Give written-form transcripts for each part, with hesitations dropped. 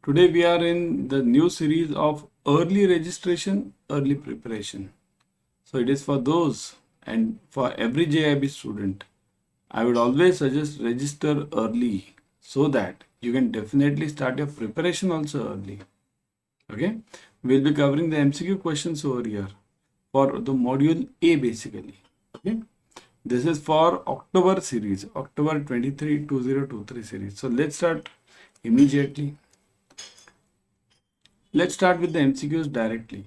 Today we are in the new series of early registration, early preparation. So it is for those and for every JIB student. I would always suggest register early so that you can definitely start your preparation also early. Okay, we'll be covering the MCQ questions over here for the module A basically. Okay, this is for October series, October 23 2023 series. So let's start immediately. Let's start with the MCQs directly.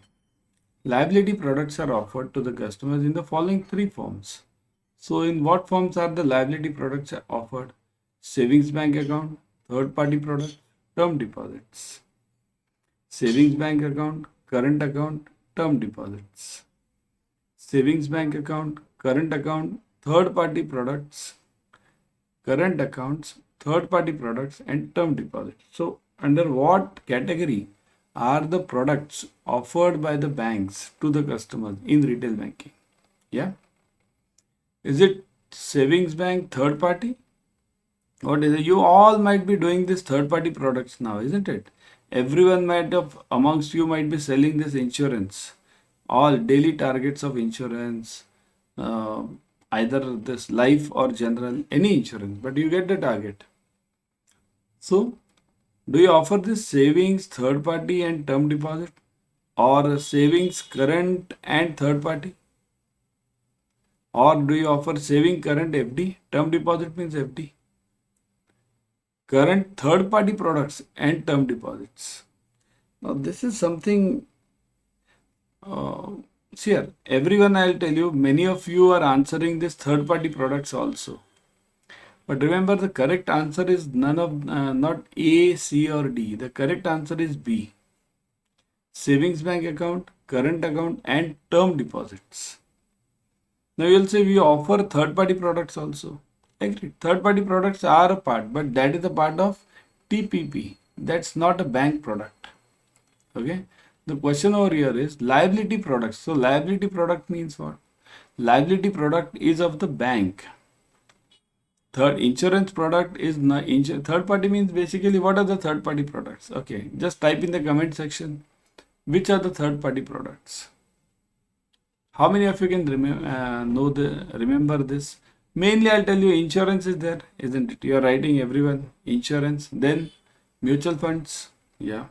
Liability products are offered to the customers in the following three forms. So in what forms are the liability products offered? Savings bank account, third party product, term deposits. Savings bank account, current account, term deposits. Savings bank account, current account, third party products, current accounts, third party products and term deposits. So under what category are the products offered by the banks to the customers in retail banking? Yeah. Is it savings bank third party? What is it? You all might be doing this third party products now, isn't it? Everyone might have amongst you might be selling this insurance. All daily targets of insurance, either this life or general, any insurance, but you get the target. So do you offer this savings third party and term deposit or savings current and third party? Or do you offer saving current FD? Term deposit means FD. Current third party products and term deposits. Now this is something, here, everyone I'll tell you, many of you are answering this third party products also. But remember the correct answer is not A, C or D. The correct answer is B. Savings bank account, current account and term deposits. Now you'll say we offer third party products also. Agreed. Third party products are a part, but that is a part of TPP. That's not a bank product. Okay. The question over here is liability products. So liability product means what? Liability product is of the bank. Third insurance product is not third party means basically what are the third party products? Okay, just type in the comment section which are the third party products. How many of you can remember this? Mainly I'll tell you insurance is there, isn't it? You are writing everyone insurance, then mutual funds. Yeah,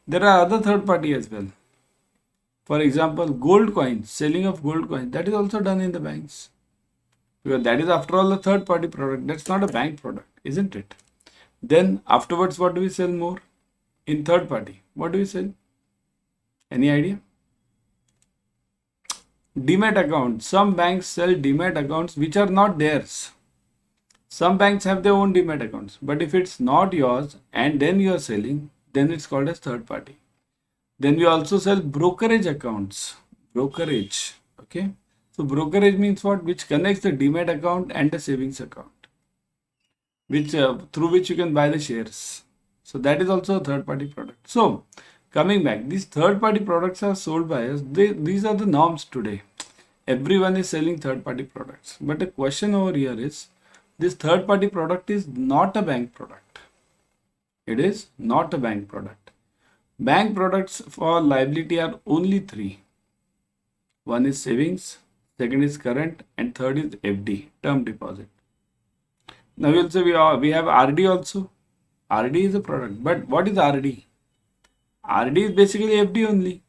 there are other third party as well. For example, gold coins, selling of gold coins, that is also done in the banks. Because that is after all a third party product. That's not a bank product, isn't it? Then afterwards, what do we sell more? In third party, what do we sell? Any idea? Demat accounts. Some banks sell demat accounts which are not theirs. Some banks have their own demat accounts. But if it's not yours and then you are selling, then it's called as third party. Then we also sell brokerage accounts. Brokerage. Okay. So brokerage means what? Which connects the demat account and the savings account, which through which you can buy the shares. So that is also a third party product. So coming back, these third party products are sold by us. These are the norms today. Everyone is selling third party products. But the question over here is, this third party product is not a bank product. It is not a bank product. Bank products for liability are only three. One is savings, second is current, and third is FD, term deposit. Now we'll say we have RD also. RD is a product, but what is RD? RD is basically FD only.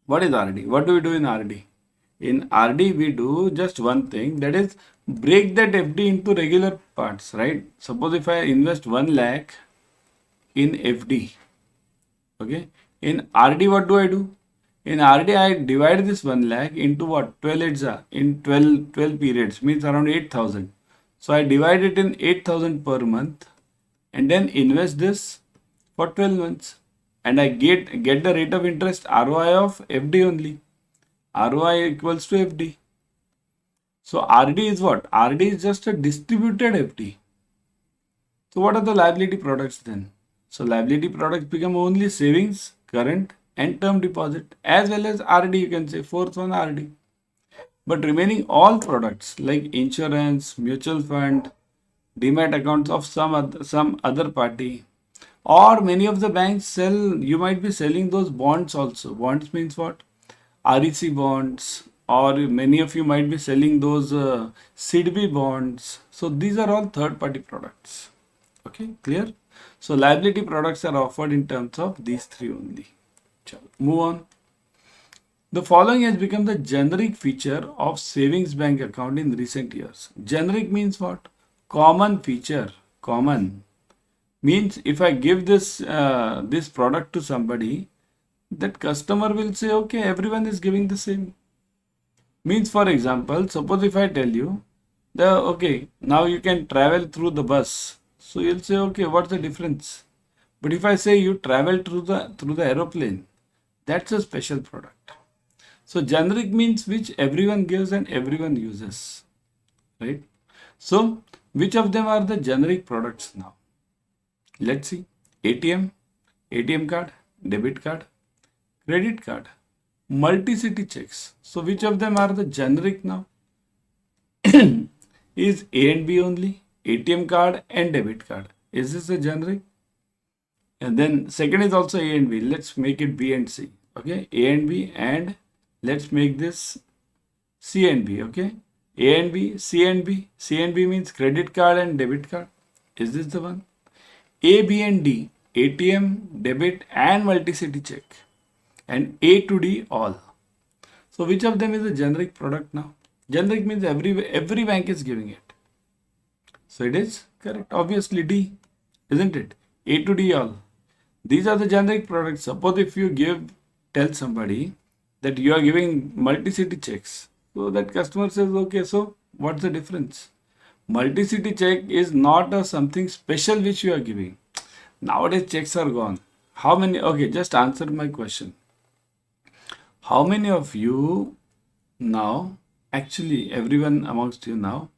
What is RD? What do we do in RD? In RD we do just one thing, that is break that FD into regular parts, right? Suppose if I invest 1 lakh in FD, okay, in RD what do? In RD, I divide this 1 lakh into what? 12 in 12 periods, means around 8,000. So I divide it in 8,000 per month and then invest this for 12 months. And I get the rate of interest ROI of FD only. ROI equals to FD. So RD is what? RD is just a distributed FD. So what are the liability products then? So liability products become only savings, current, and term deposit, as well as RD, you can say fourth one RD. But remaining all products like insurance, mutual fund, demat accounts of some other party, Or many of the banks sell, you might be selling those bonds also. Bonds means what? REC bonds, or many of you might be selling those CDB bonds. So these are all third party products. Okay, clear? So liability products are offered in terms of these three only. Chalo, move on. The following has become the generic feature of savings bank account in recent years. Generic means what? Common feature. Common means if I give this product to somebody, that customer will say, okay, everyone is giving the same. Means, for example, suppose if I tell you okay, now you can travel through the bus, so you'll say, okay, what's the difference? But if I say you travel through the aeroplane, that's a special product. So generic means which everyone gives and everyone uses, right? So which of them are the generic products now? Let's see. ATM card, debit card, credit card, multi-city checks. So which of them are the generic now? Is A and B only? ATM card and debit card. Is this a generic? And then second is also A and B. Let's make it B and C. Okay, A and B, and let's make this C and B. Okay, A and B, C and B. C and B means credit card and debit card. Is this the one? A, B and D, ATM, debit and multi-city check. And A to D all. So which of them is a generic product now? Generic means every bank is giving it. So it is correct. Obviously D, isn't it? A to D all. These are the generic products. Suppose if you tell somebody that you are giving multi-city checks. So that customer says, okay, so what's the difference? Multi-city check is not something special which you are giving. Nowadays checks are gone. How many? Okay, just answer my question. How many of you now, actually everyone amongst you now,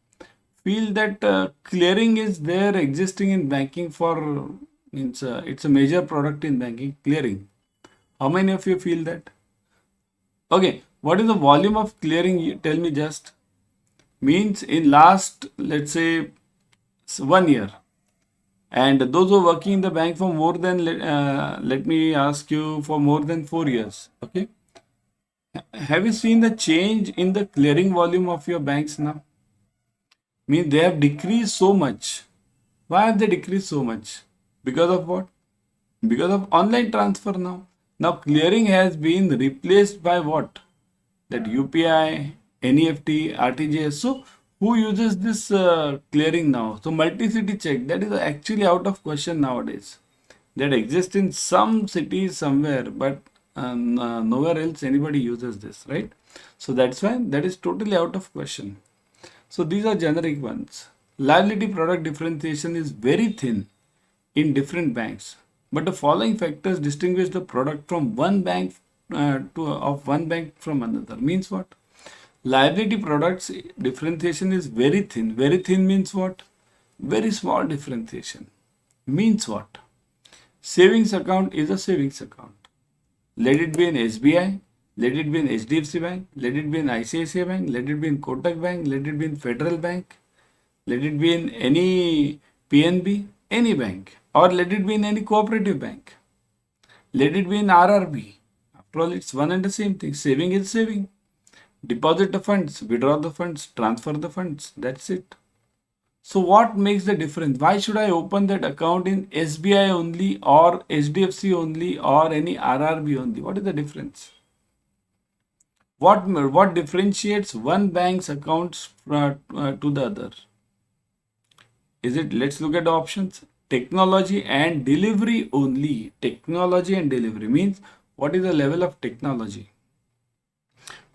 feel that clearing is there existing in banking for, means it's a major product in banking, clearing? How many of you feel that? Okay, what is the volume of clearing? You tell me just. Means in last, let's say, 1 year, and those who are working in the bank for more than, let me ask you, for more than 4 years. Okay, have you seen the change in the clearing volume of your banks now? Means they have decreased so much. Why have they decreased so much? Because of what? Because of online transfer now. Now clearing has been replaced by what? That UPI, NEFT, RTGS. So who uses this clearing now? So multi-city check, that is actually out of question nowadays. That exists in some cities somewhere, but nowhere else anybody uses this, right? So that's why that is totally out of question. So these are generic ones. Liability product differentiation is very thin in different banks, but the following factors distinguish the product from one bank one bank from another. Means what? Liability products differentiation is very thin. Very thin means what? Very small differentiation. Means what? Savings account is a savings account. Let it be in SBI, let it be in HDFC Bank, let it be in ICICI Bank, let it be in Kotak Bank, let it be in Federal Bank, let it be in any PNB, any bank, or let it be in any cooperative bank. Let it be in RRB. After all, it's one and the same thing. Saving is saving. Deposit the funds, withdraw the funds, transfer the funds. That's it. So what makes the difference? Why should I open that account in SBI only, or HDFC only, or any RRB only? What is the difference? What differentiates one bank's accounts to the other? Is it, let's look at the options. Technology and delivery only. Technology and delivery means what is the level of technology?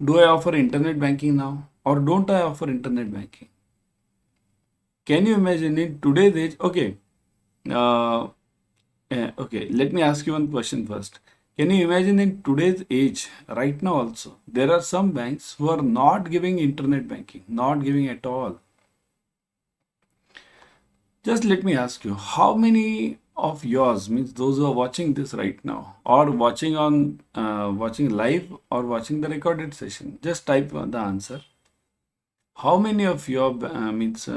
Do I offer internet banking now, or don't I offer internet banking? Can you imagine in today's age? Okay, okay, let me ask you one question first. Can you imagine in today's age, right now also, there are some banks who are not giving internet banking, not giving at all. Just let me ask you, how many of yours, means those who are watching this right now, or watching on watching live or watching the recorded session, just type the answer. How many of your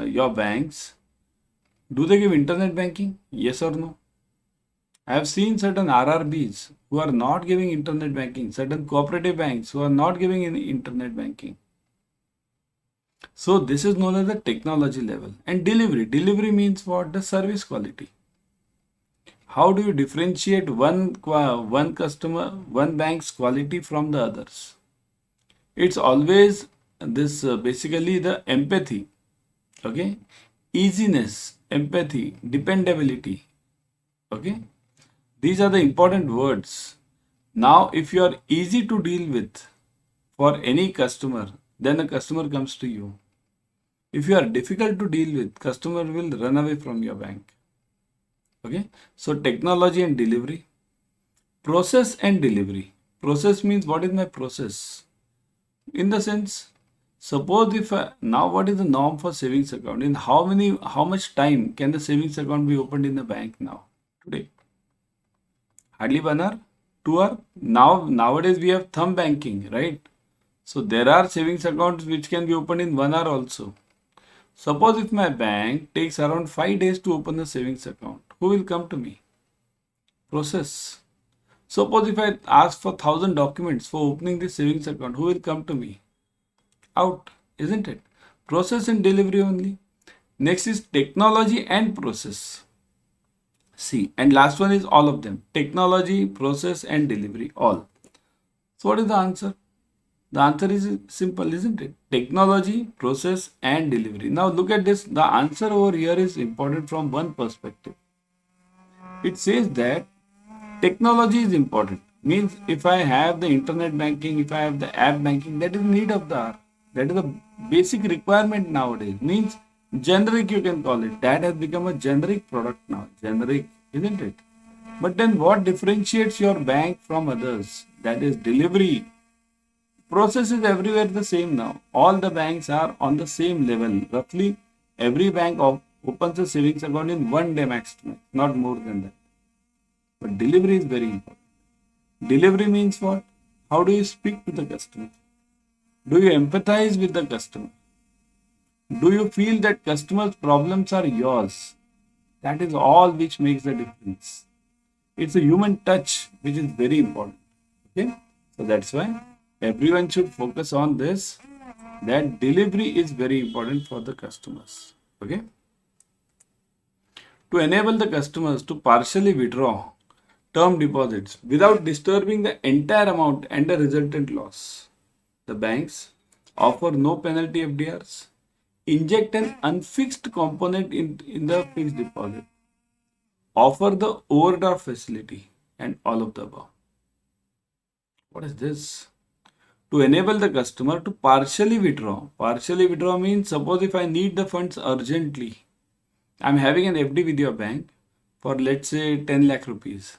your banks, do they give internet banking? Yes or no? I have seen certain RRBs who are not giving internet banking, certain cooperative banks who are not giving any internet banking. So this is known as the technology level. And delivery. Delivery means what? The service quality. How do you differentiate one bank's quality from the others? It's always this basically the empathy, okay, easiness, empathy, dependability, okay. These are the important words. Now, if you are easy to deal with for any customer, then a customer comes to you. If you are difficult to deal with, customer will run away from your bank. Okay, so technology and delivery, process and delivery. Process means what is my process? In the sense, suppose if now what is the norm for savings account? In how much time can the savings account be opened in the bank now today? Hardly 1 hour, 2 hour. Nowadays we have thumb banking, right? So there are savings accounts which can be opened in 1 hour also. Suppose if my bank takes around 5 days to open the savings account, who will come to me? Process. Suppose if I ask for 1,000 documents for opening the savings account, who will come to me? Out, isn't it? Process and delivery only. Next is technology and process. See, and last one is all of them. Technology, process and delivery, all. So what is the answer? The answer is simple, isn't it? Technology, process and delivery. Now look at this. The answer over here is important from one perspective. It says that technology is important. Means if I have the internet banking, if I have the app banking, that is need of the hour. That is the basic requirement nowadays. Means generic you can call it. That has become a generic product now. Generic, isn't it? But then what differentiates your bank from others? That is delivery. Process is everywhere the same now. All the banks are on the same level. Roughly every bank opens a savings account in 1 day maximum, not more than that. But delivery is very important. Delivery means what? How do you speak to the customer? Do you empathize with the customer? Do you feel that customer's problems are yours? That is all which makes the difference. It's a human touch which is very important. Okay? So that's why everyone should focus on this, that delivery is very important for the customers. Okay? To enable the customers to partially withdraw term deposits without disturbing the entire amount and the resultant loss, the banks offer no penalty FDRs, inject an unfixed component in the fixed deposit, offer the overdraft facility, and all of the above. What is this? To enable the customer to partially withdraw. Partially withdraw means, suppose if I need the funds urgently, I'm having an FD with your bank for let's say 10 lakh rupees,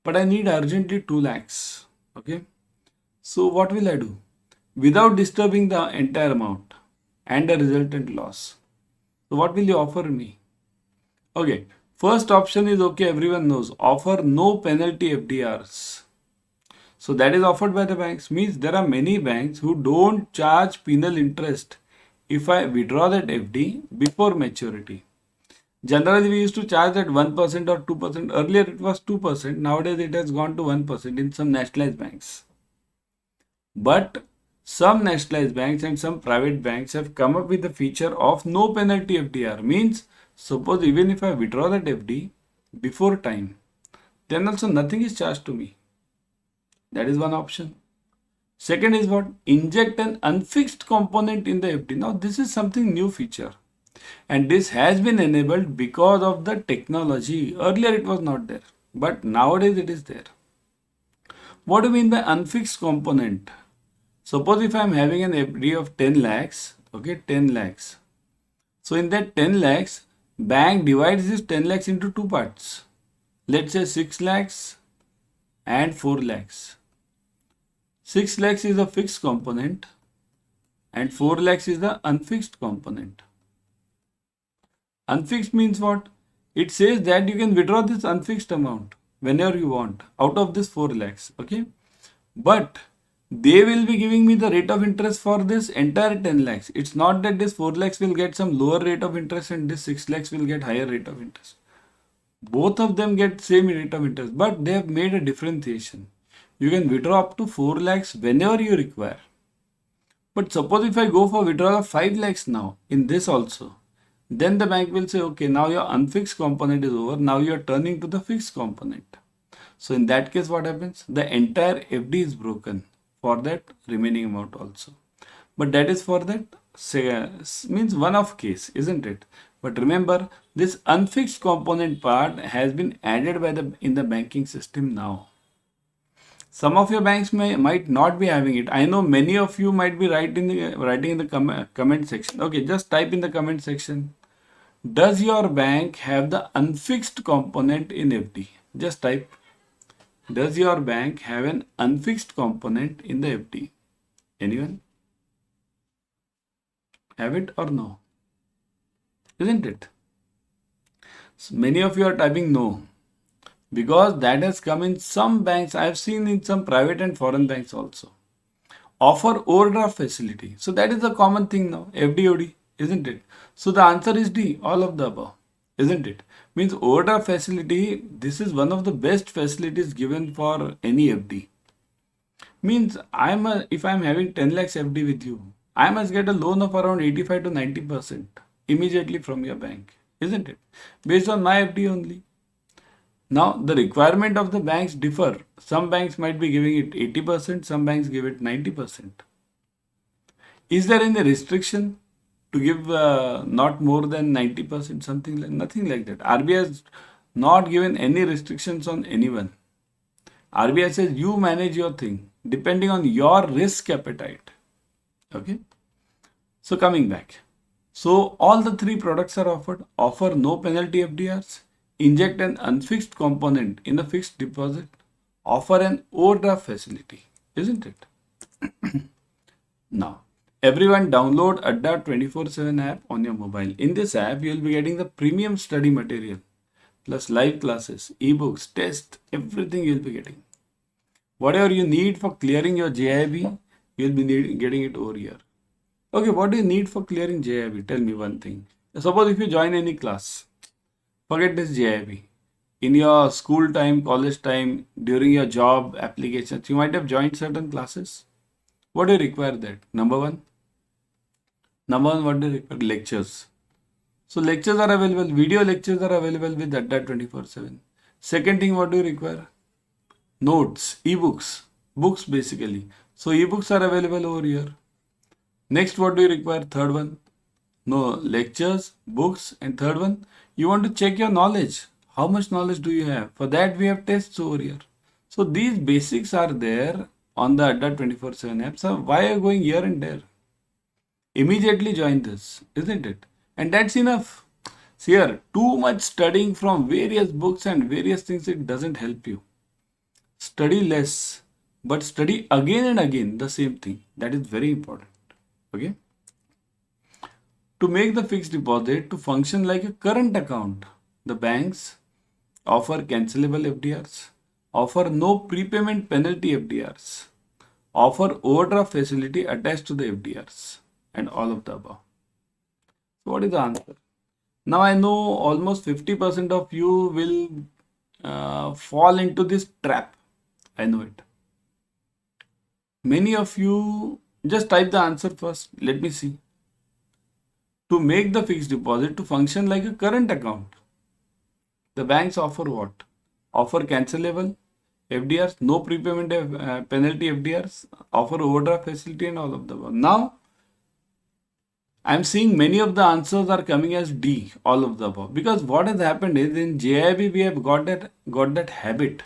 but I need urgently 2 lakhs. Okay. So what will I do? Without disturbing the entire amount and the resultant loss. So what will you offer me? Okay. First option is okay, everyone knows. Offer no penalty FDRs. So that is offered by the banks. Means there are many banks who don't charge penal interest if I withdraw that FD before maturity. Generally, we used to charge at 1% or 2%. Earlier, it was 2%. Nowadays, it has gone to 1% in some nationalized banks. But some nationalized banks and some private banks have come up with the feature of no penalty FDR. Means, suppose even if I withdraw that FD before time, then also nothing is charged to me. That is one option. Second is what? Inject an unfixed component in the FD. Now, this is something new feature. And this has been enabled because of the technology. Earlier it was not there, but nowadays it is there. What do you mean by unfixed component? Suppose if I am having an FD of 10 lakhs, okay, 10 lakhs. So in that 10 lakhs, bank divides this 10 lakhs into two parts. Let's say 6 lakhs and 4 lakhs. 6 lakhs is a fixed component and 4 lakhs is the unfixed component. Unfixed means what? It says that you can withdraw this unfixed amount whenever you want out of this 4 lakhs. Okay. But they will be giving me the rate of interest for this entire 10 lakhs. It's not that this 4 lakhs will get some lower rate of interest and this 6 lakhs will get higher rate of interest. Both of them get same rate of interest, but they have made a differentiation. You can withdraw up to 4 lakhs whenever you require. But suppose if I go for withdrawal of 5 lakhs now in this also, then the bank will say, okay, now your unfixed component is over. Now you are turning to the fixed component. So in that case, what happens? The entire FD is broken for that remaining amount also. But that is for that means one-off case, isn't it? But remember, this unfixed component part has been added by in the banking system now. Some of your banks might not be having it. I know many of you might be writing in the comment section. Okay, just type in the comment section. Does your bank have the unfixed component in FD? Just type. Does your bank have an unfixed component in the FD? Anyone? Have it or no? Isn't it? So many of you are typing no. Because that has come in some banks. I have seen in some private and foreign banks also. Offer overdraft facility. So that is a common thing now. FDOD, isn't it? So the answer is D, all of the above, isn't it? Means overdraft facility, this is one of the best facilities given for any FD. Means if I'm having 10 lakhs FD with you, I must get a loan of around 85 to 90% immediately from your bank, isn't it? Based on my FD only. Now, the requirement of the banks differ. Some banks might be giving it 80%, some banks give it 90%. Is there any restriction to give not more than 90%, something like nothing like that? RBI has not given any restrictions on anyone. RBI says you manage your thing depending on your risk appetite. Okay. So coming back. So all the three products are offered. Offer no penalty FDRs. Inject an unfixed component in a fixed deposit. Offer an overdraft facility. Isn't it? Now, everyone download Adda 24/7 app on your mobile. In this app, you will be getting the premium study material plus live classes, ebooks, tests, everything you will be getting. Whatever you need for clearing your JAIIB, you will be getting it over here. Okay, what do you need for clearing JAIIB? Tell me one thing. Suppose if you join any class, forget this JAIIB. In your school time, college time, during your job applications, you might have joined certain classes. What do you require that? Number one, what do you require? Lectures. So lectures are available. Video lectures are available with Adda 24/7. Second thing, what do you require? Notes, ebooks, books basically. So ebooks are available over here. Next, what do you require? Third one, no lectures, books, and third one, you want to check your knowledge. How much knowledge do you have? For that, we have tests over here. So these basics are there on the Adda 24/7 app. So why are you going here and there? Immediately join this, isn't it? And that's enough. See here, too much studying from various books and various things, it doesn't help you. Study less, but study again and again the same thing. That is very important. Okay. To make the fixed deposit to function like a current account, the banks offer cancelable FDRs, offer no prepayment penalty FDRs, offer overdraft facility attached to the FDRs, and all of the above. So what is the answer? Now I know almost 50% of you will fall into this trap. I know it. Many of you just type the answer first. Let me see. To make the fixed deposit to function like a current account, the banks offer what? Offer cancelable FDRs, no prepayment penalty FDRs, offer overdraft facility, and all of the above. Now, I am seeing many of the answers are coming as D, all of the above. Because what has happened is in JAIIB we have got that habit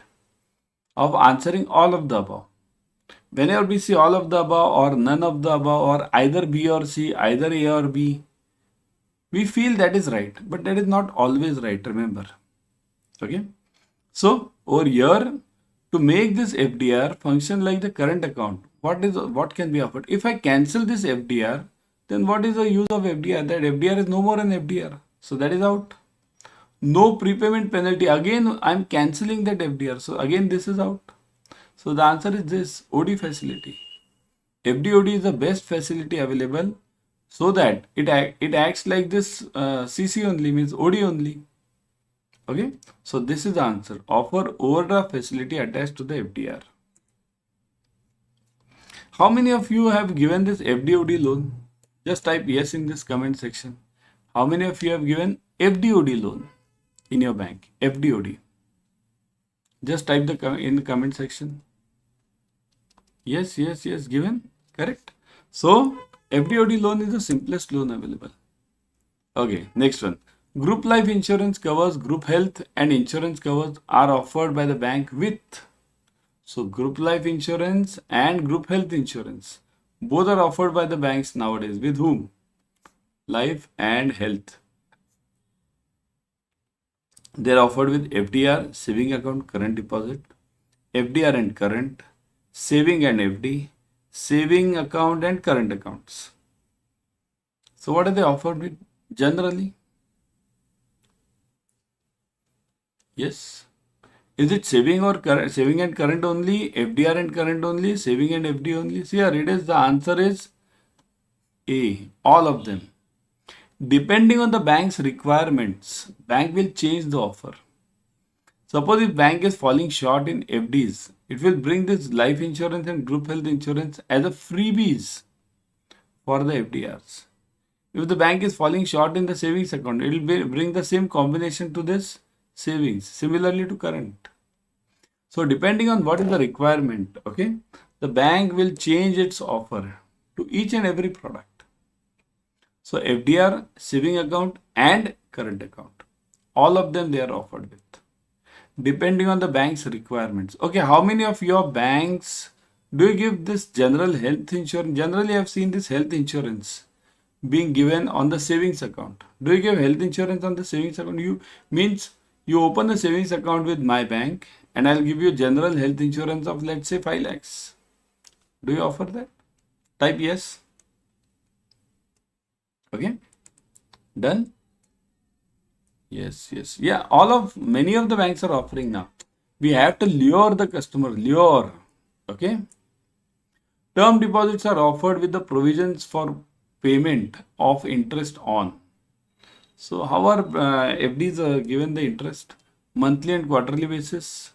of answering all of the above. Whenever we see all of the above or none of the above or either B or C, either A or B, we feel that is right, but that is not always right, remember. Okay. So over here, to make this FDR function like the current account, what can be offered? If I cancel this FDR, then what is the use of FDR? That FDR is no more an FDR. So that is out. No prepayment penalty. Again, I am cancelling that FDR. So again, this is out. So the answer is this, OD facility. FDOD is the best facility available so that it acts like this CC only, means OD only. Okay, so this is the answer. Offer overdraft facility attached to the FDR. How many of you have given this FDOD loan? Just type yes in this comment section. How many of you have given FDOD loan in your bank? FDOD. Just type in the comment section. Yes, yes, yes, given. Correct. So, FDOD loan is the simplest loan available. Okay, next one. Group life insurance covers group health and insurance covers are offered by the bank with. So, group life insurance and group health insurance both are offered by the banks nowadays. With whom? Life and health. They are offered with FDR, saving account current deposit, FDR and current, saving and FD, saving account and current accounts. So what are they offered with generally? Yes. Is it saving or current, saving and current only, FDR and current only, saving and FD only? See here, it is the answer is A, all of them. Depending on the bank's requirements, bank will change the offer. Suppose if bank is falling short in FDs, it will bring this life insurance and group health insurance as a freebies for the FDRs. If the bank is falling short in the savings account, it will bring the same combination to this savings, similarly to current. So depending on what is the requirement, okay, the bank will change its offer to each and every product. So FDR, saving account and current account, all of them they are offered with, depending on the bank's requirements. Okay, how many of your banks do you give this general health insurance? Generally, I have seen this health insurance being given on the savings account. Do you give health insurance on the savings account? You means you open the savings account with my bank and I'll give you general health insurance of, let's say, 5 lakhs. Do you offer that? Type yes. Okay, done. Yes, yes. Yeah, many of the banks are offering now. We have to lure the customer, lure. Okay. Term deposits are offered with the provisions for payment of interest on. So how are FDs given the interest? Monthly and quarterly basis.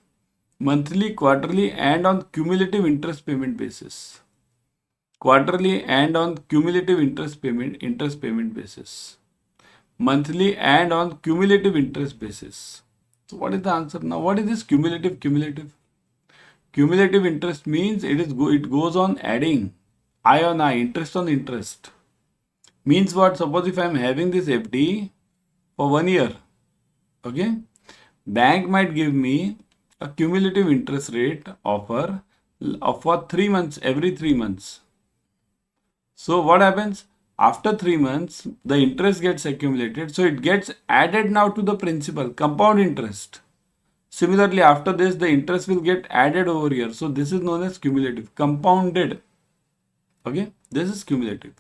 Monthly, quarterly and on cumulative interest payment basis. Quarterly and on cumulative interest payment basis. Monthly and on cumulative interest basis. So what is the answer now? What is this cumulative? Cumulative interest means it goes on adding I on I, interest on interest. Means what? Suppose if I am having this FD for 1 year, okay, bank might give me a cumulative interest rate offer for 3 months, every 3 months. So what happens? After 3 months, the interest gets accumulated. So it gets added now to the principal, compound interest. Similarly, after this, the interest will get added over here. So this is known as cumulative, compounded. Okay, this is cumulative.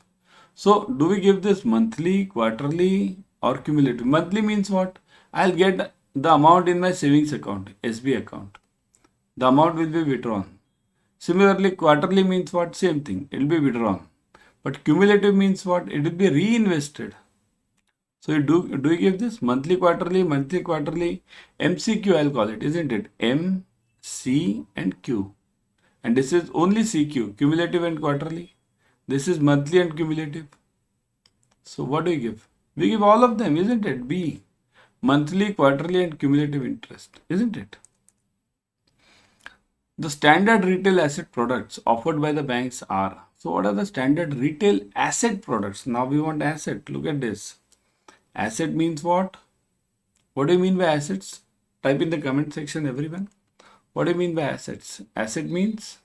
So do we give this monthly, quarterly or cumulative? Monthly means what? I'll get the amount in my savings account, SB account. The amount will be withdrawn. Similarly, quarterly means what? Same thing. It will be withdrawn. But cumulative means what? It will be reinvested. So do you give this monthly, quarterly, MCQ I'll call it, isn't it? M, C and Q. And this is only CQ, cumulative and quarterly. This is monthly and cumulative. So what do you give? We give all of them, isn't it? B, monthly, quarterly and cumulative interest, isn't it? The standard retail asset products offered by the banks are. So what are the standard retail asset products? Now we want asset. Look at this. Asset means what? What do you mean by assets? Type in the comment section, everyone. What do you mean by assets? Asset means,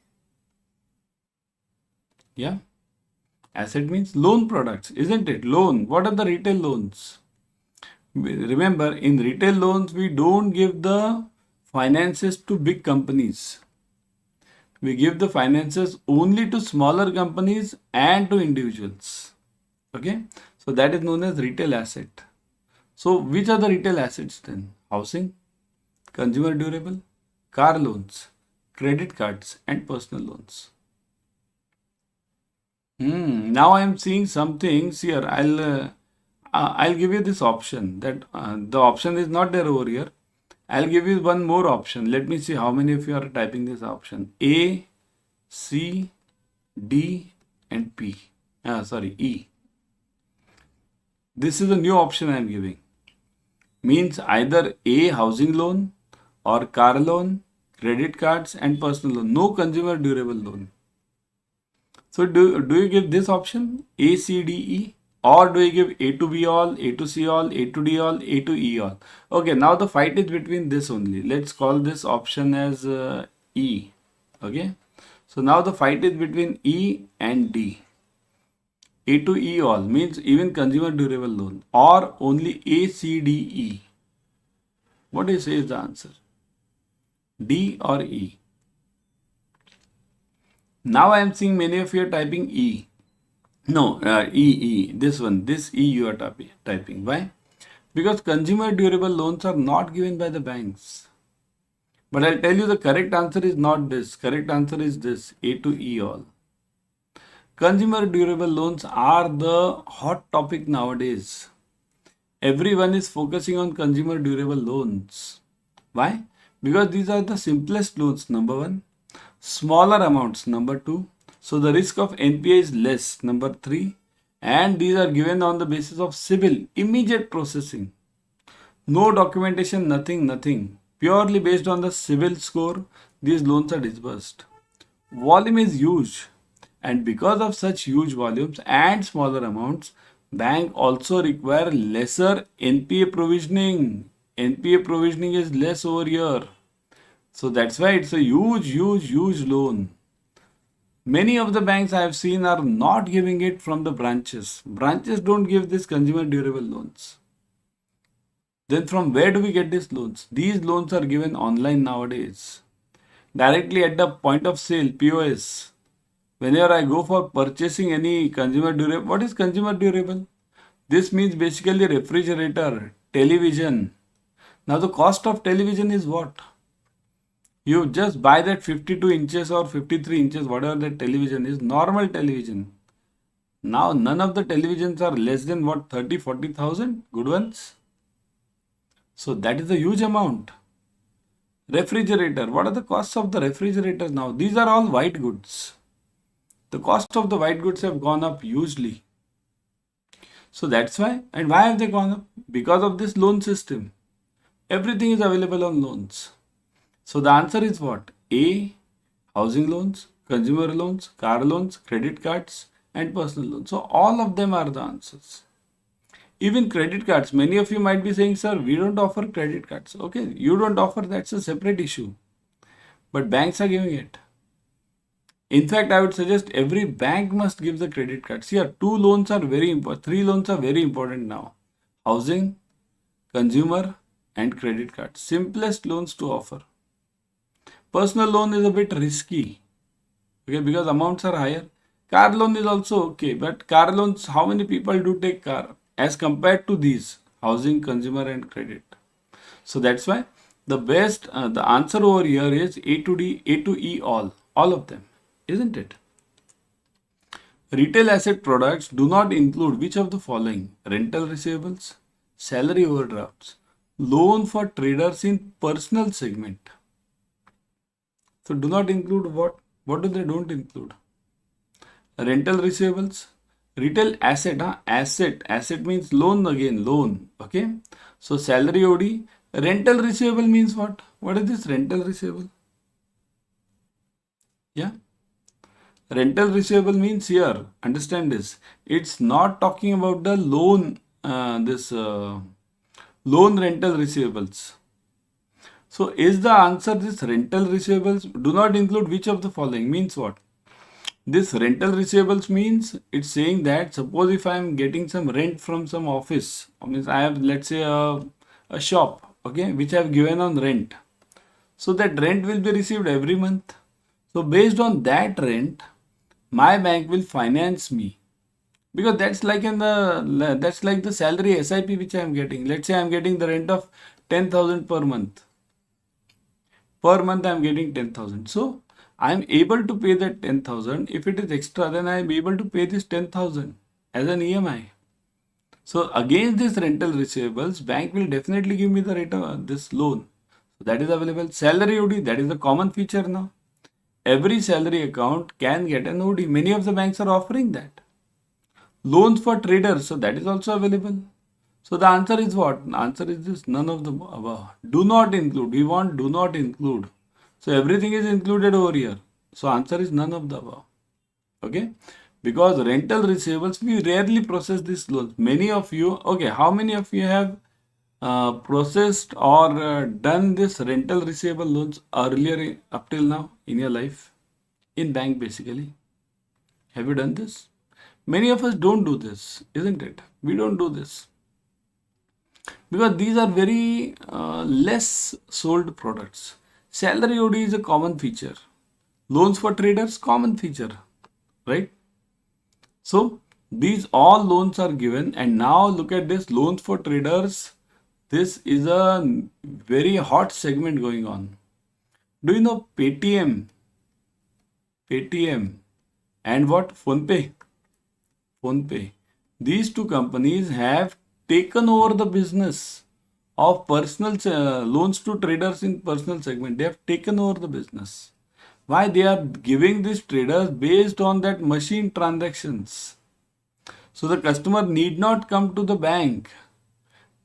yeah, asset means loan products, isn't it? Loan. What are the retail loans? Remember, in retail loans, we don't give the finances to big companies. We give the finances only to smaller companies and to individuals. Okay. So that is known as retail asset. So which are the retail assets then? Housing, consumer durable, car loans, credit cards and personal loans. Now I am seeing some things here. I'll give you this option that the option is not there over here. I'll give you one more option. Let me see how many of you are typing this option. A, C, D and P. E. This is a new option I am giving. Means either A, housing loan, or car loan, credit cards and personal loan. No consumer durable loan. So do you give this option A, C, D, E, or do you give A to B all, A to C all, A to D all, A to E all? Okay, now the fight is between this only. Let's call this option as E. Okay, so now the fight is between E and D. A to E all means even consumer durable loan, or only A, C, D, E. What do you say is the answer? D or E? Now I am seeing many of you are typing E. No, E. This one, this E you are typing. Why? Because consumer durable loans are not given by the banks. But I'll tell you the correct answer is not this. Correct answer is this, A to E all. Consumer durable loans are the hot topic nowadays. Everyone is focusing on consumer durable loans. Why? Because these are the simplest loans, number one. Smaller amounts, number two. So the risk of NPA is less, number three. And these are given on the basis of CIBIL, immediate processing. No documentation, nothing. Purely based on the CIBIL score, these loans are disbursed. Volume is huge. And because of such huge volumes and smaller amounts, bank also require lesser NPA provisioning. NPA provisioning is less over here. So that's why it's a huge loan. Many of the banks I have seen are not giving it from the branches. Branches don't give this consumer durable loans. Then from where do we get these loans? These loans are given online nowadays. Directly at the point of sale, POS. Whenever I go for purchasing any consumer durable, what is consumer durable? This means basically refrigerator, television. Now the cost of television is what? You just buy that 52 inches or 53 inches, whatever the television is, normal television. Now none of the televisions are less than what, 30,000-40,000, good ones. So that is a huge amount. Refrigerator, what are the costs of the refrigerators now? These are all white goods. The cost of the white goods have gone up hugely. So that's why. And why have they gone up? Because of this loan system. Everything is available on loans. So the answer is what? A, housing loans, consumer loans, car loans, credit cards and personal loans. So all of them are the answers. Even credit cards. Many of you might be saying, sir, we don't offer credit cards. Okay, you don't offer, that's a separate issue. But banks are giving it. In fact, I would suggest every bank must give the credit cards. Here, two loans are very important. Three loans are very important now. Housing, consumer and credit cards. Simplest loans to offer. Personal loan is a bit risky. Okay, because amounts are higher. Car loan is also okay. But car loans, how many people do take car? As compared to these, housing, consumer and credit. So that's why the best, the answer over here is A to D, A to E all of them. Isn't it? Retail asset products do not include which of the following? Rental receivables, salary overdrafts, loan for traders in personal segment. So do not include what? What do they don't include? Rental receivables, retail asset, asset means loan again, loan. Okay. So salary OD, rental receivable means what? What is this rental receivable? Yeah. Rental receivable means here, understand this, it's not talking about the loan, loan rental receivables. So is the answer this rental receivables do not include which of the following means what? This rental receivables means it's saying that suppose if I am getting some rent from some office, means I have, let's say a shop, okay, which I have given on rent. So that rent will be received every month. So based on that rent, my bank will finance me, because that's like the salary SIP which I am getting. Let's say I am getting the rent of 10,000 per month. Per month I am getting 10,000. So I am able to pay that 10,000. If it is extra, then I am able to pay this 10,000 as an EMI. So against this rental receivables, bank will definitely give me the rate of this loan. So that is available. Salary OD, that is the common feature now. Every salary account can get an OD. Many of the banks are offering that. Loans for traders, so that is also available. So the answer is what? The answer is this, none of the above. Do not include. We want do not include. So everything is included over here. So answer is none of the above. Okay? Because rental receivables, we rarely process these loans. Many of you, okay, how many of you have processed or done this rental receivable loans earlier up till now in your life? In bank basically. Have you done this? Many of us don't do this, isn't it? We don't do this. Because these are very less sold products. Salary OD is a common feature. Loans for traders, common feature, right? So these all loans are given, and now look at this loans for traders. This is a very hot segment going on. Do you know Paytm? Paytm and what? PhonePe. PhonePe. These two companies have taken over the business of personal loans to traders in personal segment. They have taken over the business. Why? They are giving these traders based on that machine transactions. So the customer need not come to the bank,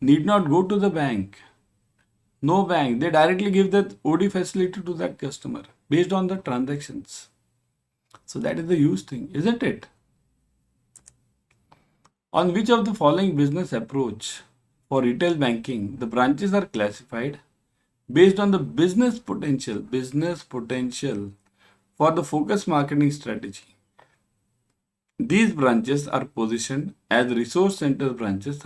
need not go to the bank. No bank. They directly give that OD facility to that customer based on the transactions. So that is the huge thing, isn't it? On which of the following business approach for retail banking, the branches are classified based on the business potential for the focus marketing strategy. These branches are positioned as resource center branches,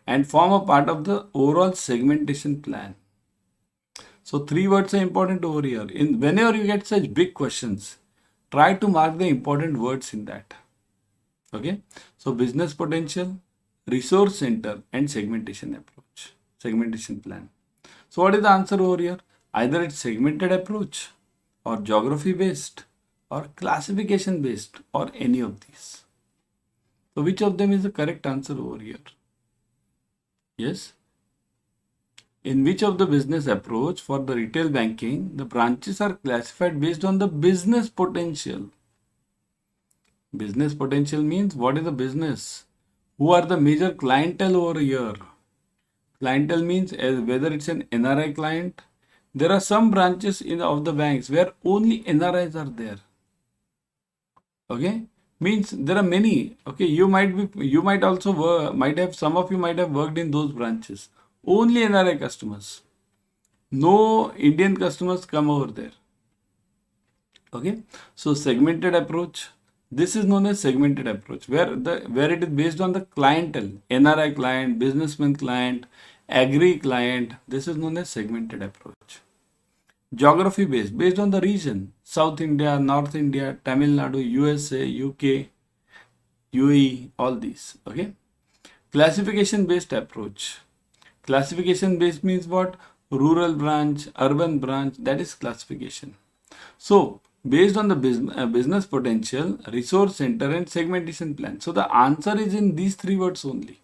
and form a part of the overall segmentation plan. So three words are important over here. Whenever you get such big questions, try to mark the important words in that. Okay, so business potential, resource center, and segmentation plan. So what is the answer over here? Either it's segmented approach, or geography based, or classification based, or any of these. So which of them is the correct answer over here? Yes. In which of the business approach for the retail banking, the branches are classified based on the business potential. Business potential means what is the business? Who are the major clientele over here? Clientele means whether it's an NRI client. There are some branches of the banks where only NRIs are there. Okay, means there are many. Okay, some of you might have worked in those branches. Only NRI customers. No Indian customers come over there. Okay, so segmented approach. This is known as segmented approach, where it is based on the clientele, NRI client, businessman client, agri client. This is known as segmented approach. Geography based on the region, South India, North India, Tamil Nadu, USA, UK, UAE, all these. Okay. Classification based approach. Classification based means what? Rural branch, urban branch, that is classification. So based on the business potential, resource center, and segmentation plan. So the answer is in these three words only.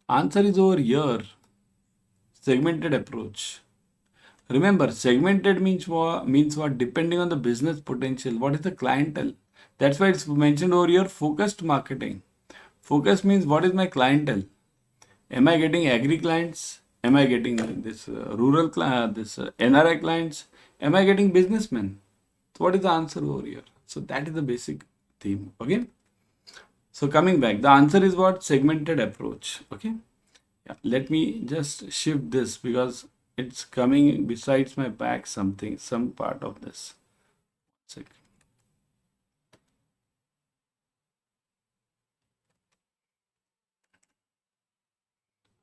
Answer is over here. Segmented approach. Remember, segmented means what? Depending on the business potential. What is the clientele? That's why it's mentioned over here, focused marketing. Focus means what is my clientele? Am I getting agri clients? Am I getting this rural NRI clients? Am I getting businessmen? So what is the answer over here? So that is the basic theme. Okay. So coming back, the answer is what? Segmented approach. Okay. Yeah. Let me just shift this because it's coming besides my back some part of this.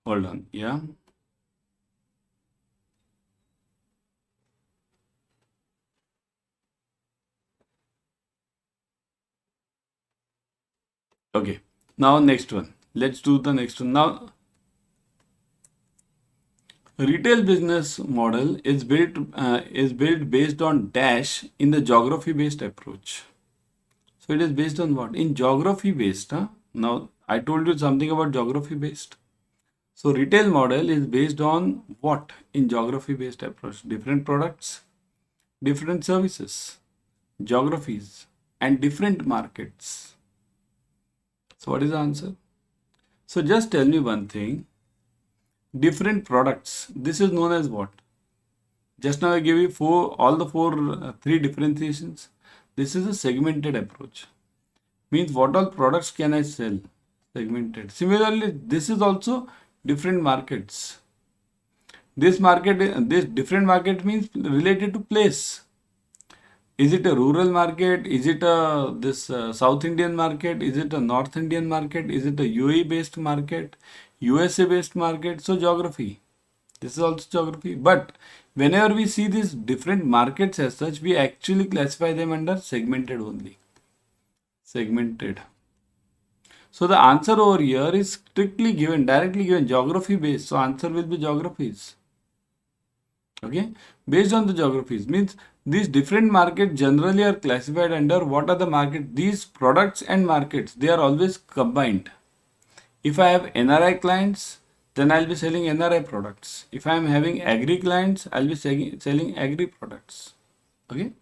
Hold on. Yeah. Okay. Now next one. Let's do the next one. Now, retail business model is built based on dash in the geography based approach. So it is based on what? In geography based. Now, I told you something about geography based. So, retail model is based on what in geography based approach? Different products, different services, geographies, and different markets. So, what is the answer? So, just tell me one thing. Different products. This is known as what? Just now I gave you three differentiations. This is a segmented approach. Means what all products can I sell? Segmented. Similarly, this is also different markets. This different market means related to place. Is it a rural market? Is it a this South Indian market? Is it a North Indian market? Is it a UAE based market? USA based market? So geography. This is also geography. But whenever we see these different markets as such, we actually classify them under segmented only. Segmented. So the answer over here is strictly given, directly given, geography based. So answer will be geographies. Okay, based on the geographies means these different markets generally are classified under what are the market. These products and markets, they are always combined. If I have NRI clients, then I'll be selling NRI products. If I am having agri clients, I'll be selling agri products. Okay.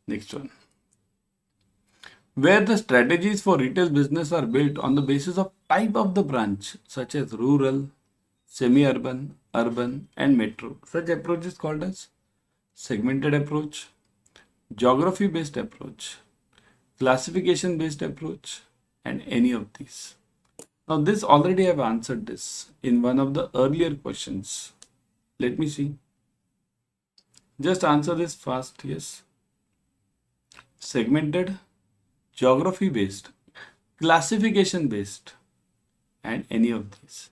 Next one. Where the strategies for retail business are built on the basis of type of the branch, such as rural, semi-urban, urban, and metro. Such approach is called as segmented approach, geography-based approach, classification-based approach, and any of these. Now this already I have answered this in one of the earlier questions. Let me see. Just answer this fast. Yes. Segmented, geography-based, classification-based, and any of these.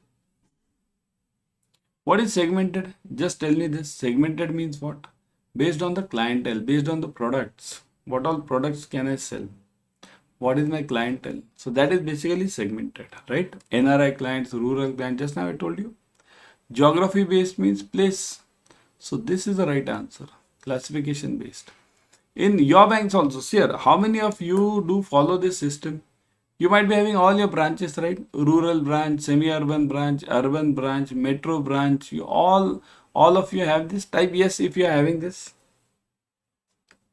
What is segmented? Just tell me this. Segmented means what? Based on the clientele, based on the products. What all products can I sell? What is my clientele? So that is basically segmented, right? NRI clients, rural clients, just now I told you. Geography based means place. So this is the right answer. Classification based. In your banks also, sir, how many of you do follow this system? You might be having all your branches, right? Rural branch, semi-urban branch, urban branch, metro branch. All of you have this. Type yes if you are having this.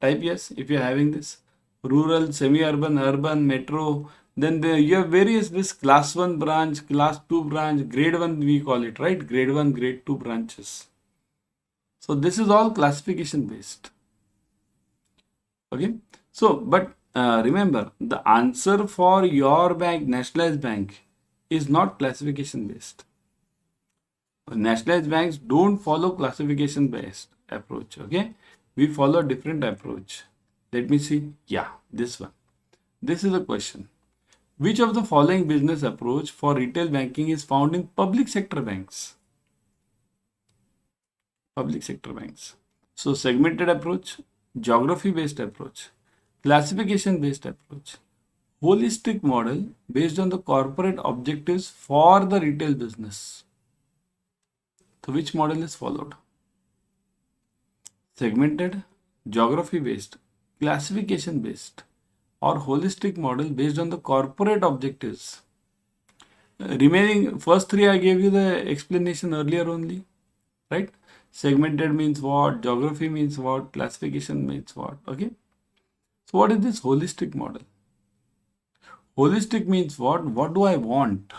Type yes if you are having this. Rural, semi-urban, urban, metro. Then you have various this class 1 branch, class 2 branch, grade 1 we call it, right? Grade 1, grade 2 branches. So this is all classification based. Okay. So, but remember, the answer for your bank, nationalized bank, is not classification based. Nationalized banks don't follow classification based approach. Okay, we follow different approach. Let me see. Yeah, this one. This is a question. Which of the following business approach for retail banking is found in public sector banks? Public sector banks. So segmented approach, geography based approach, classification based approach, holistic model based on the corporate objectives for the retail business. So which model is followed? Segmented, geography based, classification based, or holistic model based on the corporate objectives. Remaining first three I gave you the explanation earlier only, right? Segmented means what, geography means what, classification means what. Okay. So what is this holistic model? Holistic means what? What do I want?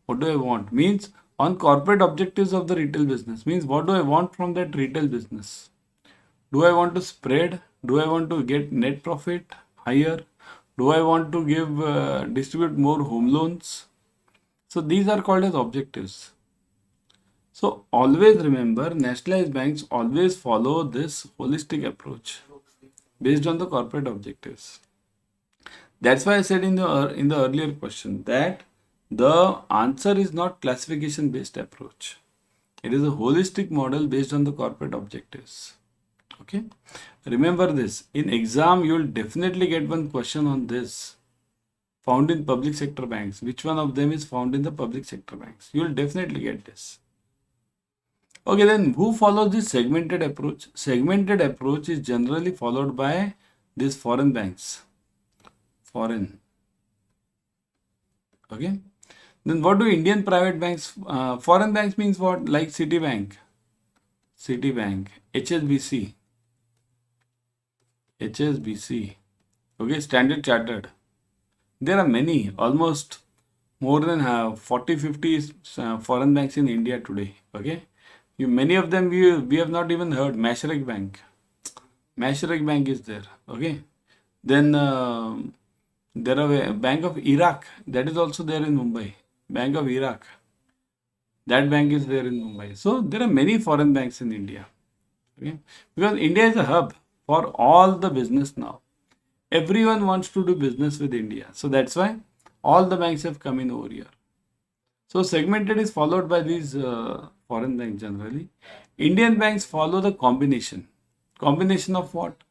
What do I want? Means on corporate objectives of the retail business. Means what do I want from that retail business? Do I want to spread? Do I want to get net profit higher? Do I want to distribute more home loans? So these are called as objectives. So always remember, nationalized banks always follow this holistic approach based on the corporate objectives. That's why I said in the earlier question that the answer is not classification based approach. It is a holistic model based on the corporate objectives. Okay. Remember this. In exam, you will definitely get one question on this. Found in public sector banks. Which one of them is found in the public sector banks? You will definitely get this. Okay, then who follows this segmented approach? Segmented approach is generally followed by these foreign banks. Foreign. Okay. Then what do Indian private banks, foreign banks means what? Like Citibank, HSBC, okay, Standard Chartered. There are many, almost more than 40, 50 foreign banks in India today. Okay. Many of them we have not even heard. Mashreq Bank. Mashreq Bank is there. Okay. Then there are a Bank of Iraq that is also there in Mumbai. Bank of Iraq. That bank is there in Mumbai. So there are many foreign banks in India. Okay? Because India is a hub for all the business now. Everyone wants to do business with India. So that's why all the banks have come in over here. So segmented is followed by these foreign banks generally. Indian banks follow the combination. Combination of what?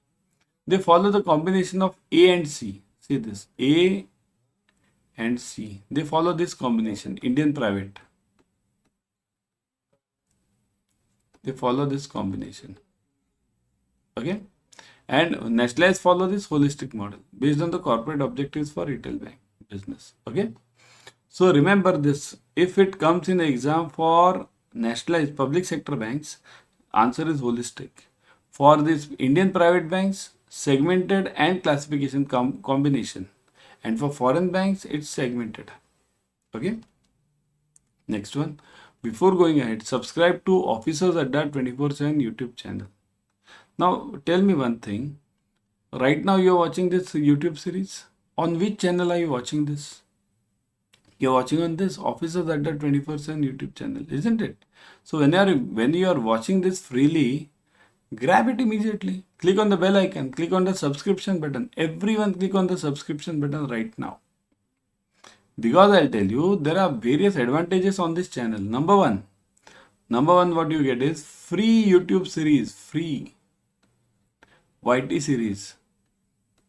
They follow the combination of A and C. See this, A and C. They follow this combination, Indian private. They follow this combination. Okay. And nationalized follow this holistic model based on the corporate objectives for retail bank business. Okay. So remember this, if it comes in the exam for nationalized public sector banks, answer is holistic. For this Indian private banks, segmented and classification combination. And for foreign banks, it's segmented. Okay. Next one. Before going ahead, subscribe to Officers Adda 24/7 YouTube channel. Now tell me one thing. Right now you're watching this YouTube series. On which channel are you watching this? You're watching on this Officers Adda 24/7 YouTube channel, isn't it? So when you are watching this freely, grab it immediately. Click on the bell icon. Click on the subscription button. Everyone click on the subscription button right now. Because I'll tell you, there are various advantages on this channel. Number one, what you get is free YouTube series, free YT series.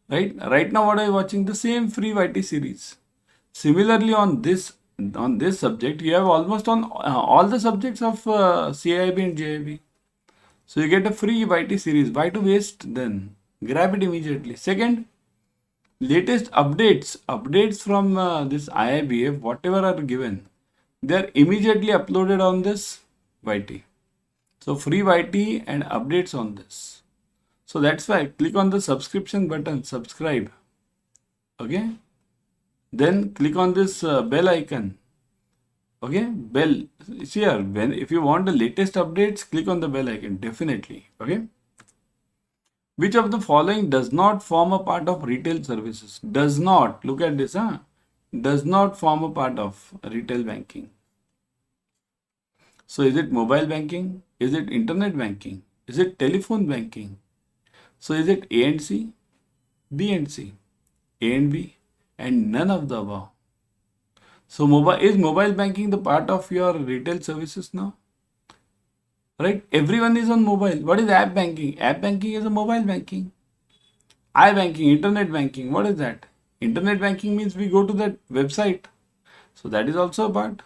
Right now what are you watching? The same free YT series. Similarly on this subject, you have almost on all the subjects of CAIIB and JAIIB. So you get a free YT series. Why to waste then? Grab it immediately. Second, latest updates from this IIBF, whatever are given, they are immediately uploaded on this YT. So free YT and updates on this. So that's why click on the subscription button, subscribe. Okay. Then click on this bell icon. Okay, bell. See here, if you want the latest updates, click on the bell icon, definitely. Okay. Which of the following does not form a part of retail services? Does not. Look at this. Does not form a part of retail banking. So is it mobile banking? Is it internet banking? Is it telephone banking? So is it A and C, B and C, A and B, and none of the above? So is mobile banking the part of your retail services now? Right? Everyone is on mobile. What is app banking? App banking is a mobile banking. iBanking, internet banking. What is that? Internet banking means we go to that website. So that is also a part.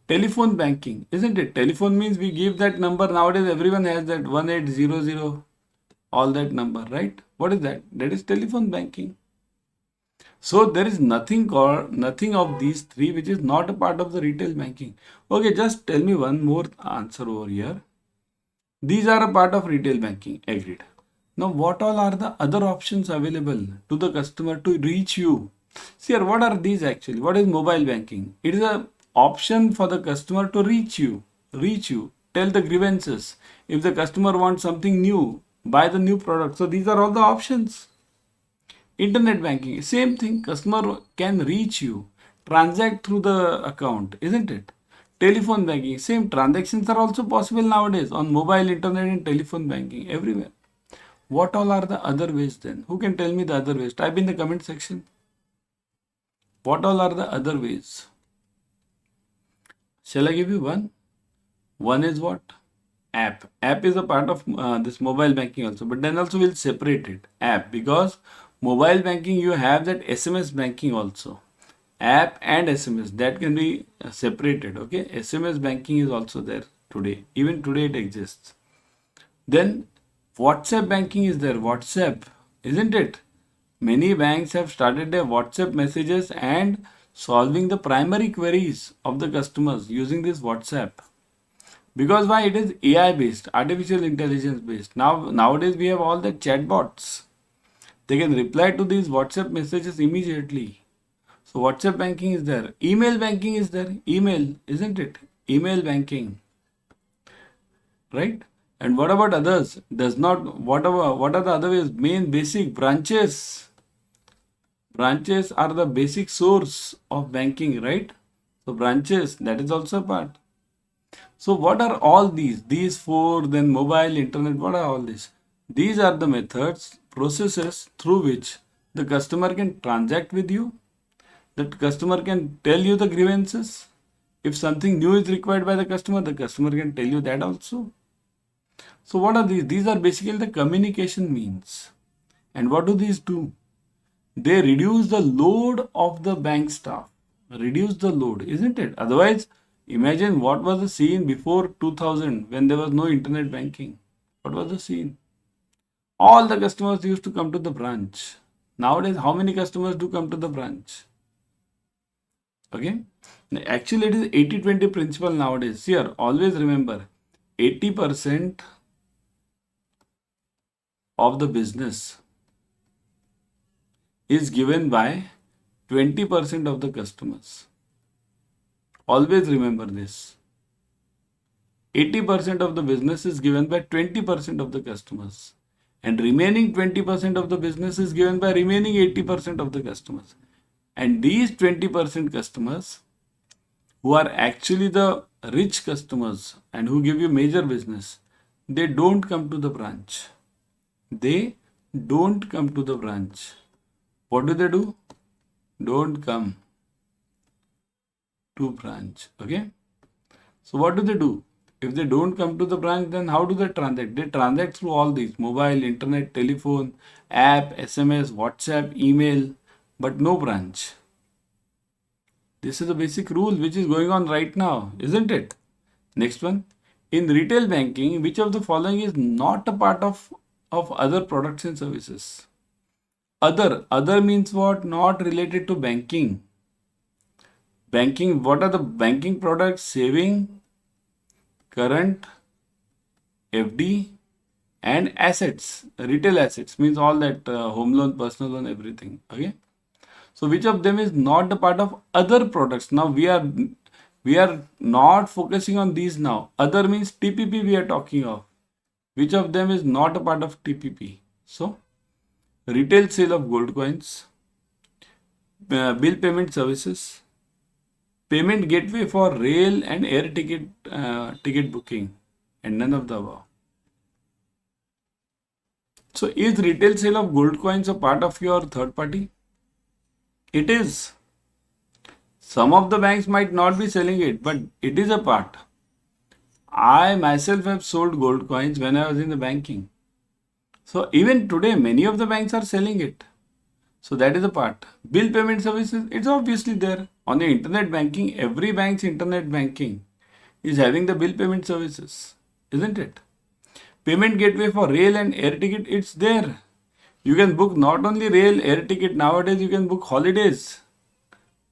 Telephone banking, isn't it? Telephone means we give that number. Nowadays everyone has that 1800, all that number, right? What is that? That is telephone banking. So there is nothing of these three which is not a part of the retail banking. Okay, just tell me one more answer over here. These are a part of retail banking. Agreed. Now what all are the other options available to the customer to reach you? See here, what are these actually? What is mobile banking? It is a option for the customer to reach you, tell the grievances. If the customer wants something new, buy the new product. So these are all the options. Internet banking, same thing. Customer can reach you, transact through the account, isn't it? Telephone banking, same. Transactions are also possible nowadays on mobile, internet and telephone banking everywhere. What all are the other ways then? Who can tell me the other ways? Type in the comment section. What all are the other ways? Shall I give you one? One is what? App. App is a part of this mobile banking also, but then also we'll separate it. App, because mobile banking you have that SMS banking also. App and SMS, that can be separated. Okay, SMS banking is also there today. Even today it exists. Then WhatsApp banking is there. WhatsApp, isn't it? Many banks have started their WhatsApp messages and solving the primary queries of the customers using this WhatsApp. Because why? It is AI based, artificial intelligence based. Nowadays we have all the chatbots. They can reply to these WhatsApp messages immediately. So WhatsApp banking is there. Email banking is there. Email, isn't it? Email banking, right? And what about others? Does not, whatever, what are the other ways? Main basic branches. Branches are the basic source of banking, right? So branches, that is also a part. So what are all these? These four, then mobile, internet, what are all these? These are the methods, processes through which the customer can transact with you. That customer can tell you the grievances. If something new is required by the customer can tell you that also. So what are these? These are basically the communication means. And what do these do? They reduce the load of the bank staff. Reduce the load, isn't it? Otherwise, imagine what was the scene before 2000 when there was no internet banking. What was the scene? All the customers used to come to the branch. Nowadays, how many customers do come to the branch? Okay. Actually, it is 80-20 principle nowadays. Here, always remember, 80% of the business is given by 20% of the customers. Always remember this. 80% of the business is given by 20% of the customers. And remaining 20% of the business is given by remaining 80% of the customers. And these 20% customers who are actually the rich customers and who give you major business, they don't come to the branch. They don't come to the branch. What do? Don't come to branch. Okay. So what do? If they don't come to the branch, then how do they transact? They transact through all these: mobile, internet, telephone, app, SMS, WhatsApp, email, but no branch. This is the basic rule which is going on right now, isn't it? Next one. In retail banking, which of the following is not a part of other products and services? Other means what? Not related to banking. Banking, what are the banking products? Saving, current, FD, and assets. Retail assets means all that home loan, personal loan, everything. Okay. So which of them is not a part of other products? Now we are not focusing on these now. Other means TPP we are talking of. Which of them is not a part of TPP? So retail sale of gold coins, bill payment services, payment gateway for rail and air ticket booking, and none of the above. So is retail sale of gold coins a part of your third party? It is. Some of the banks might not be selling it, but it is a part. I myself have sold gold coins when I was in the banking. So even today, many of the banks are selling it. So that is a part. Bill payment services, it's obviously there. On the internet banking, every bank's internet banking is having the bill payment services, isn't it? Payment gateway for rail and air ticket, it's there. You can book not only rail, air ticket, nowadays you can book holidays,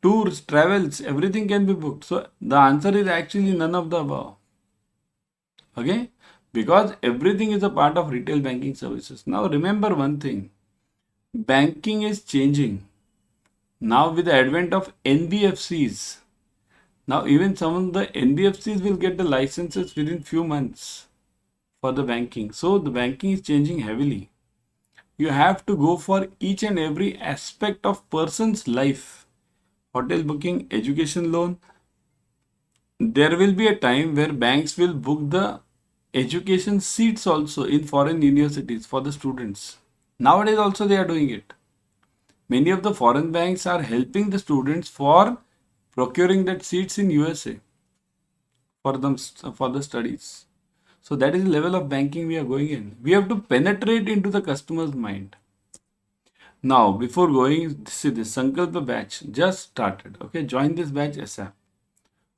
tours, travels, everything can be booked. So the answer is actually none of the above. Okay? Because everything is a part of retail banking services. Now remember one thing. Banking is changing. Now with the advent of NBFCs, now even some of the NBFCs will get the licenses within few months for the banking. So the banking is changing heavily. You have to go for each and every aspect of person's life. Hotel booking, education loan. There will be a time where banks will book the education seats also in foreign universities for the students. Nowadays also they are doing it. Many of the foreign banks are helping the students for procuring that seats in USA for them for the studies. So that is the level of banking we are going in. We have to penetrate into the customer's mind. Now, before going, see this Sankalpa batch just started. Okay, join this batch ASAP.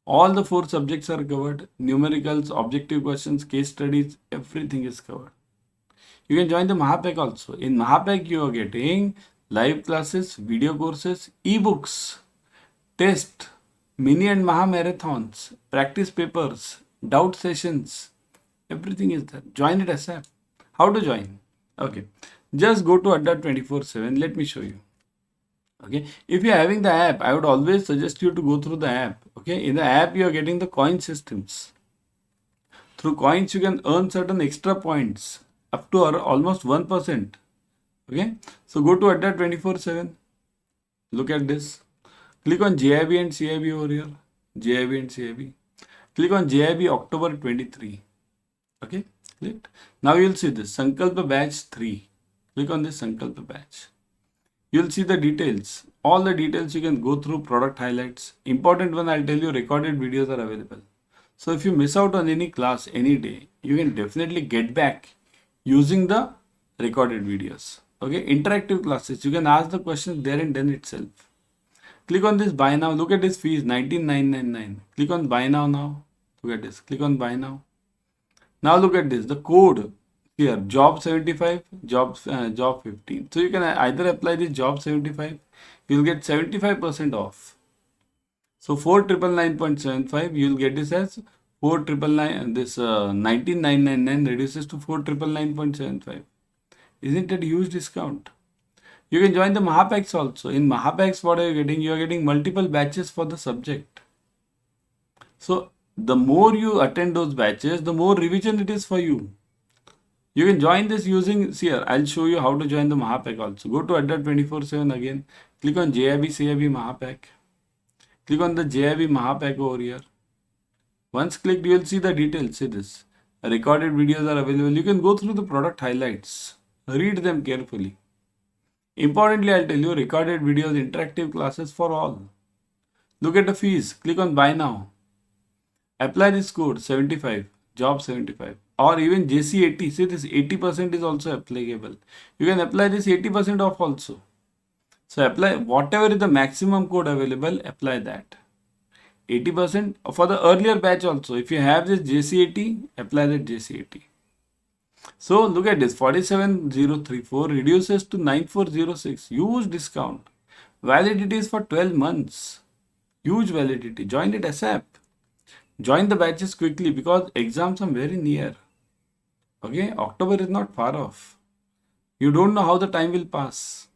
All the 4 subjects are covered. Numericals, objective questions, case studies, everything is covered. You can join the Mahapack also. In Mahapack, you are getting live classes, video courses, ebooks, test, mini and maha marathons, practice papers, doubt sessions, everything is there. Join it ASAP. How to join? Okay, just go to Adda 24/7. Let me show you. Okay, if you're having the app, I would always suggest you to go through the app. Okay, in the app you are getting the coin systems. Through coins you can earn certain extra points up to almost 1%. Okay, so go to Adda 24/7. Look at this. Click on JAIIB and CAIIB over here. JAIIB and CAIIB. Click on JAIIB October 23. Okay, click. Now you'll see this Sankalpa batch 3. Click on this Sankalpa batch. You'll see the details. All the details you can go through, product highlights. Important one, I'll tell you, recorded videos are available. So if you miss out on any class any day, you can definitely get back using the recorded videos. Okay, interactive classes. You can ask the questions there and then itself. Click on this buy now. Look at this fees 19,999. Click on buy now. Look at this. Click on buy now. Now look at this. The code here, job 75, job 15. So you can either apply this job 75. You'll get 75% off. So 4,999.75, you'll get this as 4,999, this 19,999 reduces to 4,999.75. Isn't it a huge discount? You can join the Mahapacks also. In Mahapacks, what are you getting? You are getting multiple batches for the subject. So the more you attend those batches, the more revision it is for you. You can join this using, see here, I'll show you how to join the Mahapack also. Go to Adda 24/7 again. Click on JAIIB CAIIB Mahapack. Click on the JAIIB Mahapack over here. Once clicked, you will see the details. See this. Recorded videos are available. You can go through the product highlights. Read them carefully. Importantly, I'll tell you, recorded videos, interactive classes for all. Look at the fees. Click on buy now. Apply this code 75, job 75, or even JC80. See this 80% is also applicable. You can apply this 80% off also. So apply whatever is the maximum code available, apply that. 80% for the earlier batch also. If you have this JC80, apply that JC80. So look at this 47,034 reduces to 9,406. Huge discount. Validity is for 12 months. Huge validity. Join it ASAP. Join the batches quickly because exams are very near. Okay, October is not far off. You don't know how the time will pass.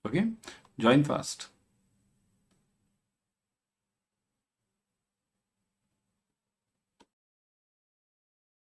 Okay, join fast.